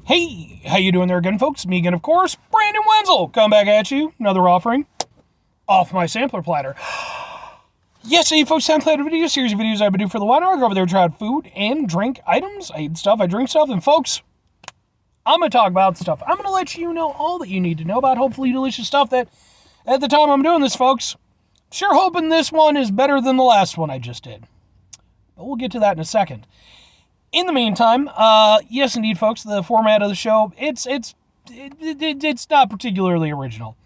Hey, how you doing there again, folks? Me again, of course, Brandon Wenzel. Come back at you. Another offering off my sampler platter. Yes, hey folks, sampler video series of videos I've been doing for the while. I go over there, try out food and drink items. I eat stuff, I drink stuff, and folks, I'm going to talk about stuff. I'm going to let you know all that you need to know about hopefully delicious stuff that, at the time I'm doing this, folks, sure hoping this one is better than the last one I just did. But we'll get to that in a second. In the meantime, yes, indeed, folks, the format of the show, it's not particularly original.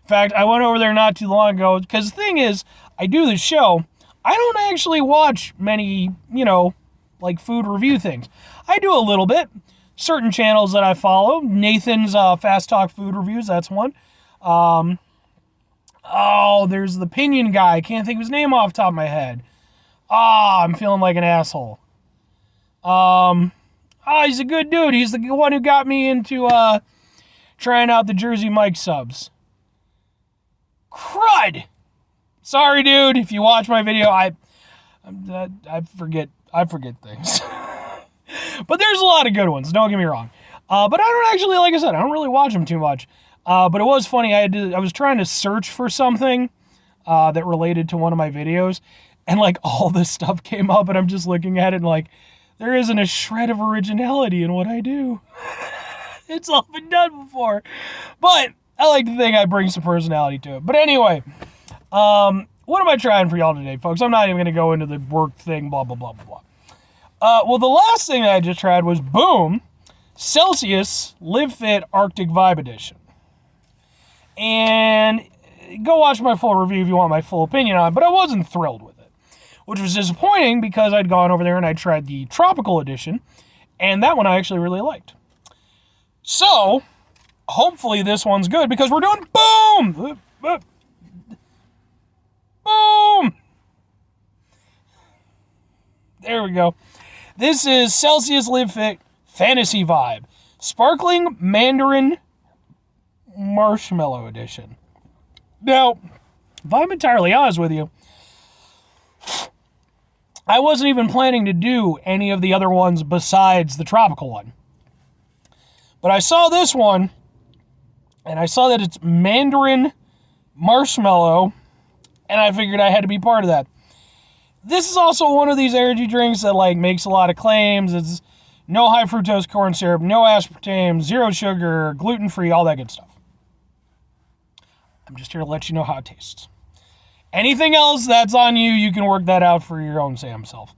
In fact, I went over there not too long ago, because the thing is, I do this show, I don't actually watch many, like food review things. I do a little bit. Certain channels that I follow, Nathan's Fast Talk Food Reviews, that's one. There's the Pinion guy, I can't think of his name off the top of my head. I'm feeling like an asshole. He's a good dude. He's the one who got me into, trying out the Jersey Mike subs. Crud! Sorry, dude, if you watch my video, I forget things. But there's a lot of good ones, don't get me wrong. But I don't actually, like I said, I don't really watch them too much. But it was funny, I was trying to search for something, that related to one of my videos, and, like, all this stuff came up, and I'm just looking at it and, like, there isn't a shred of originality in what I do. It's all been done before. But I like to think I bring some personality to it. But anyway, what am I trying for y'all today, folks? I'm not even going to go into the work thing, blah, blah, blah, blah, blah. Well, the last thing that I just tried was, boom, Celsius Live Fit Arctic Vibe Edition. And go watch my full review if you want my full opinion on it, but I wasn't thrilled with it, which was disappointing because I'd gone over there and I tried the Tropical Edition, and that one I actually really liked. So, hopefully this one's good because we're doing boom! Boom! There we go. This is Celsius Live Fit Fantasy Vibe. Sparkling Mandarin Marshmallow Edition. Now, if I'm entirely honest with you, I wasn't even planning to do any of the other ones besides the tropical one. But I saw this one, and I saw that it's Mandarin Marshmallow, and I figured I had to be part of that. This is also one of these energy drinks that, like, makes a lot of claims. It's no high fructose corn syrup, no aspartame, zero sugar, gluten-free, all that good stuff. I'm just here to let you know how it tastes. Anything else, that's on you. You can work that out for your own Sam self.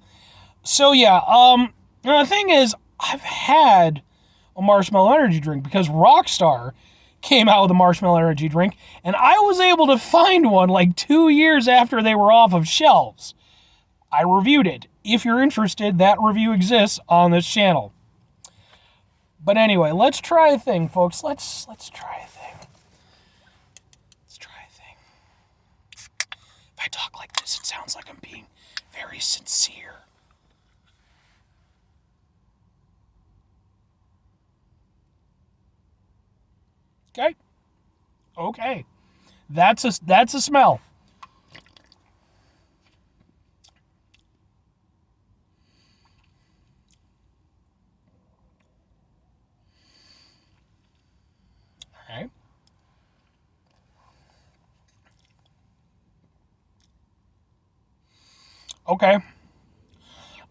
So, yeah, the thing is, I've had a marshmallow energy drink because Rockstar came out with a marshmallow energy drink, and I was able to find one like 2 years after they were off of shelves. I reviewed it. If you're interested, that review exists on this channel. But anyway, let's try a thing, folks. Let's try a thing. Let's try a thing. If I talk like this, it sounds like I'm being very sincere. Okay. Okay. That's a smell. All right. Okay.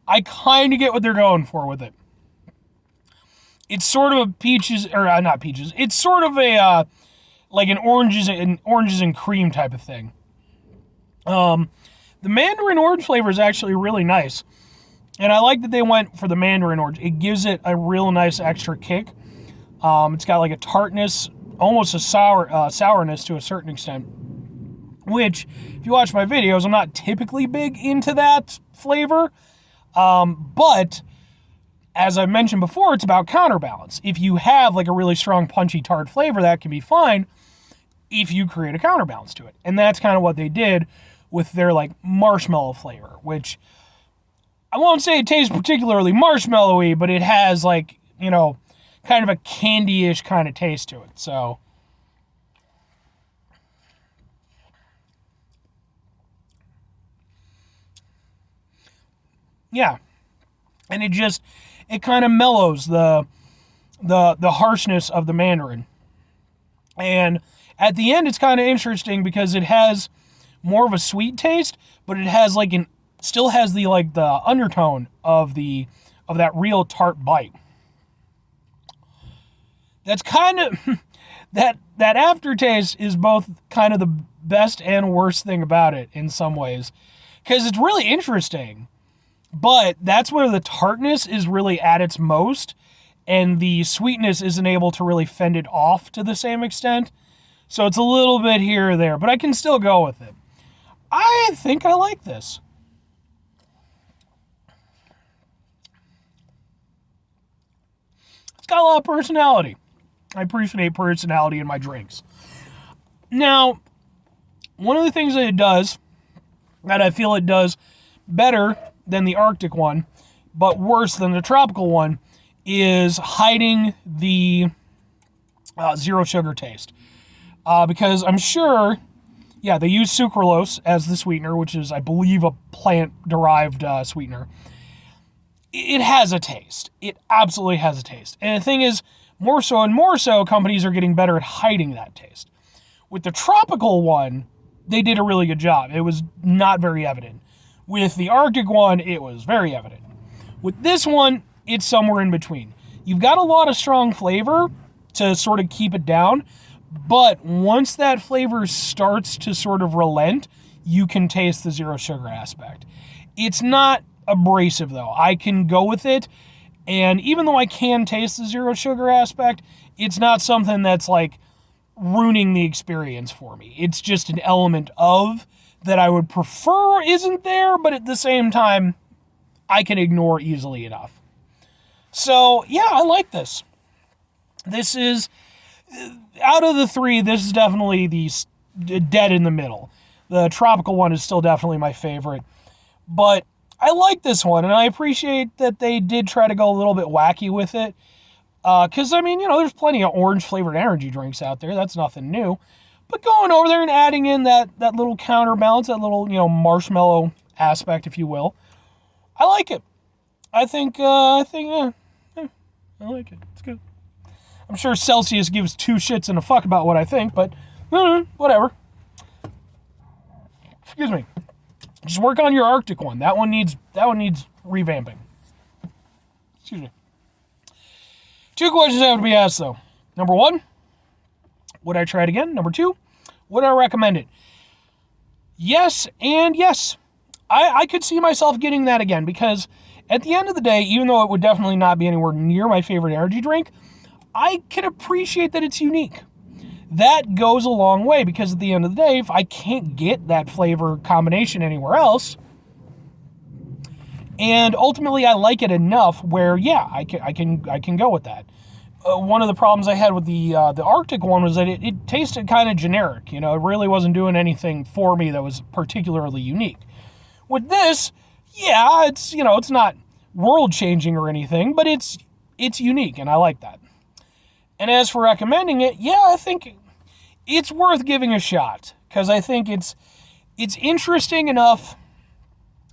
I kind of get what they're going for with it. It's sort of a peaches, or not peaches. It's sort of a like an oranges and cream type of thing. The Mandarin orange flavor is actually really nice, and I like that they went for the Mandarin orange. It gives it a real nice extra kick. It's got like a tartness, almost a sourness to a certain extent. Which, if you watch my videos, I'm not typically big into that flavor, but as I mentioned before, it's about counterbalance. If you have like a really strong punchy tart flavor, that can be fine if you create a counterbalance to it. And that's kind of what they did with their like marshmallow flavor, which I won't say it tastes particularly marshmallowy, but it has like, kind of a candy-ish kind of taste to it. So, yeah. And it kind of mellows the the harshness of the Mandarin. And at the end, it's kind of interesting because it has more of a sweet taste, but it has still has the undertone of that real tart bite. That's kind of that aftertaste is both kind of the best and worst thing about it in some ways, because it's really interesting, but that's where the tartness is really at its most, and the sweetness isn't able to really fend it off to the same extent. So it's a little bit here or there, but I can still go with it. I think I like this. It's got a lot of personality. I appreciate personality in my drinks. Now, one of the things that it does, that I feel it does better than the Arctic one, but worse than the tropical one, is hiding the zero sugar taste. Because I'm sure, they use sucralose as the sweetener, which is, I believe, a plant-derived sweetener. It has a taste. It absolutely has a taste. And the thing is, more so and more so, companies are getting better at hiding that taste. With the tropical one, they did a really good job. It was not very evident. With the Arctic one, it was very evident. With this one, it's somewhere in between. You've got a lot of strong flavor to sort of keep it down, but once that flavor starts to sort of relent, you can taste the zero sugar aspect. It's not abrasive, though. I can go with it, and even though I can taste the zero sugar aspect, it's not something that's ruining the experience for me. It's just an element of that I would prefer isn't there, but at the same time, I can ignore easily enough. So, I like this. This is, out of the three, this is definitely the dead in the middle. The tropical one is still definitely my favorite. But I like this one, and I appreciate that they did try to go a little bit wacky with it. Because, there's plenty of orange-flavored energy drinks out there. That's nothing new. But going over there and adding in that little counterbalance, that little, marshmallow aspect, if you will, I like it. I like it. It's good. I'm sure Celsius gives two shits and a fuck about what I think, but whatever. Excuse me. Just work on your Arctic one. That one needs revamping. Excuse me. 2 questions have to be asked, though. Number 1, would I try it again? Number 2, would I recommend it? Yes and yes. I could see myself getting that again, because at the end of the day, even though it would definitely not be anywhere near my favorite energy drink, I can appreciate that it's unique. That goes a long way, because at the end of the day, if I can't get that flavor combination anywhere else, and ultimately I like it enough where, I can go with that. One of the problems I had with the Arctic one was that it tasted kind of generic. It really wasn't doing anything for me that was particularly unique. With this, it's not world-changing or anything, but it's unique, and I like that. And as for recommending it, I think it's worth giving a shot, because I think it's interesting enough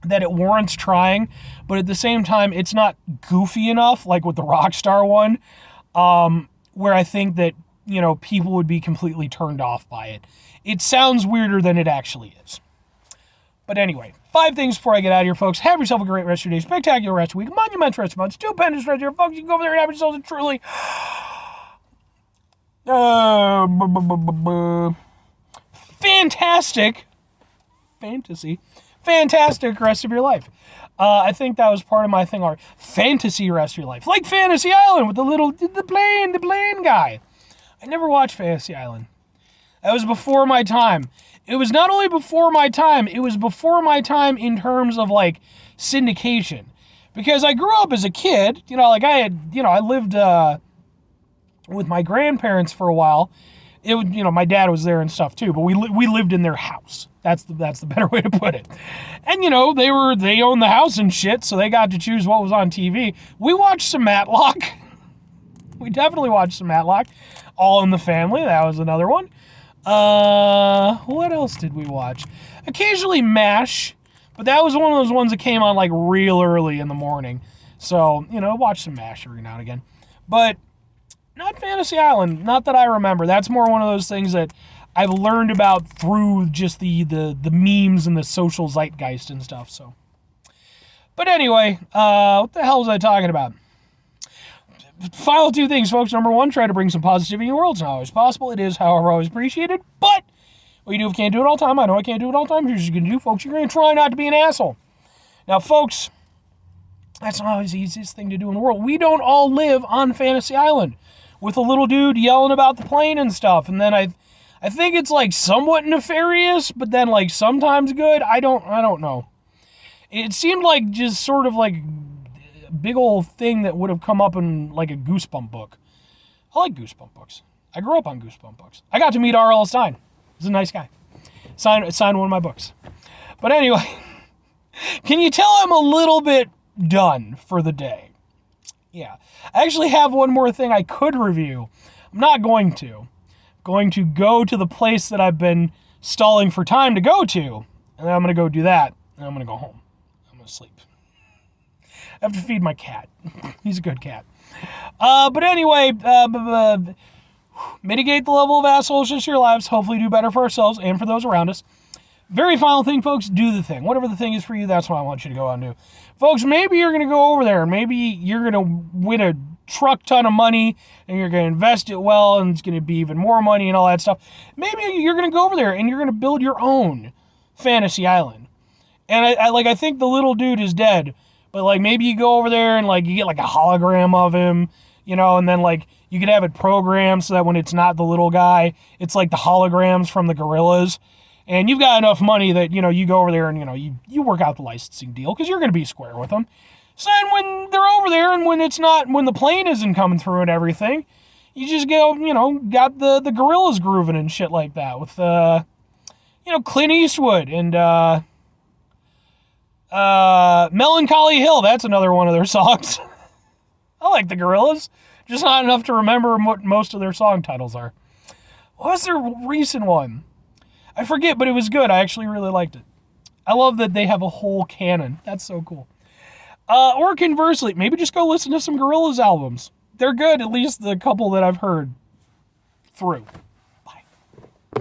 that it warrants trying, but at the same time, it's not goofy enough, like with the Rockstar one, where I think that, people would be completely turned off by it. It sounds weirder than it actually is. But anyway, 5 things before I get out of here, folks. Have yourself a great rest of your day, spectacular rest of the week, monumental rest of month, stupendous rest of your folks. You can go over there and have yourselves a truly fantastic rest of your life. I think that was part of my thing, fantasy rest of your life. Like Fantasy Island with the plane guy. I never watched Fantasy Island. That was before my time. It was not only before my time, it was before my time in terms of syndication. Because I grew up as a kid, I lived with my grandparents for a while. My dad was there and stuff too, but we lived in their house. That's the better way to put it. And they owned the house and shit, so they got to choose what was on TV. We watched some Matlock. We definitely watched some Matlock. All in the Family, that was another one. What else did we watch? Occasionally MASH, but that was one of those ones that came on real early in the morning. So, watch some MASH every now and again. But Not Fantasy Island. Not that I remember. That's more one of those things that I've learned about through just the memes and the social zeitgeist and stuff. So, but anyway, what the hell was I talking about? Final two things, folks. Number one, try to bring some positivity in the world. It's not always possible. It is, however, always appreciated. But what you do if you can't do it all the time, I know I can't do it all the time. Here's what you're going to do, folks. You're going to try not to be an asshole. Now, folks, that's not always the easiest thing to do in the world. We don't all live on Fantasy Island with a little dude yelling about the plane and stuff. And then I think it's like somewhat nefarious, but then like sometimes good. I don't know. It seemed like just sort of like a big old thing that would have come up in like a Goosebump book. I like Goosebump books. I grew up on Goosebump books. I got to meet R.L. Stine. He's a nice guy. Signed one of my books. But anyway, can you tell I'm a little bit done for the day? Yeah. I actually have one more thing I could review. I'm not going to. I'm going to go to the place that I've been stalling for time to go to, and then I'm going to go do that, and I'm going to go home. I'm going to sleep. I have to feed my cat. He's a good cat. But anyway, mitigate the level of assholes in your lives. Hopefully do better for ourselves and for those around us. Very final thing, folks, do the thing. Whatever the thing is for you, that's what I want you to go out and do. Folks, maybe you're going to go over there and maybe you're going to win a truck ton of money and you're going to invest it well and it's going to be even more money and all that stuff. Maybe you're going to go over there and you're going to build your own Fantasy Island. And I think the little dude is dead, but like maybe you go over there and like you get like a hologram of him, you know, and then like you could have it programmed so that when it's not the little guy, it's like the holograms from the gorillas. And you've got enough money that, you know, you go over there and, you know, you work out the licensing deal because you're going to be square with them. So then when they're over there and when the plane isn't coming through and everything, you just go, you know, got the gorillas grooving and shit like that with, you know, Clint Eastwood and Melancholy Hill. That's another one of their songs. I like the gorillas. Just not enough to remember what most of their song titles are. What was their recent one? I forget, but it was good. I actually really liked it. I love that they have a whole canon. That's so cool. Or conversely, maybe just go listen to some Gorillaz albums. They're good, at least the couple that I've heard through.